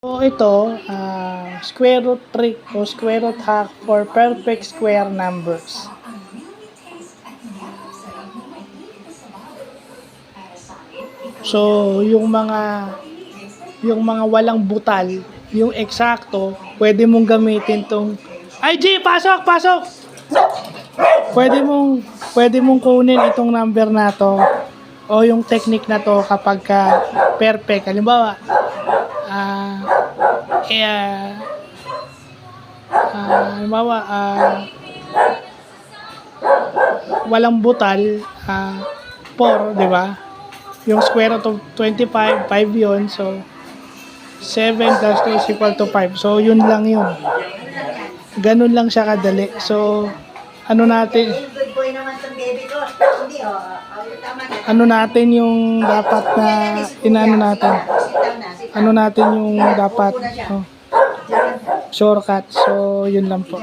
So ito, square root trick o square root hack for perfect square numbers. So yung mga walang butal, yung eksakto, pwede mong gamitin tong G, pasok, pasok. Pwede mong kunin itong number na to o yung technique na to kapag ka perfect. Halimbawa, walang butal, 4, di ba? Yung square root of 25, 5 yun. So, 7 plus 2 is equal to 5. So, yun lang yun. Ganun lang siya kadali. So, ano natin yung dapat na inaano natin. Ano natin yung dapat shortcut. So, yun lang po.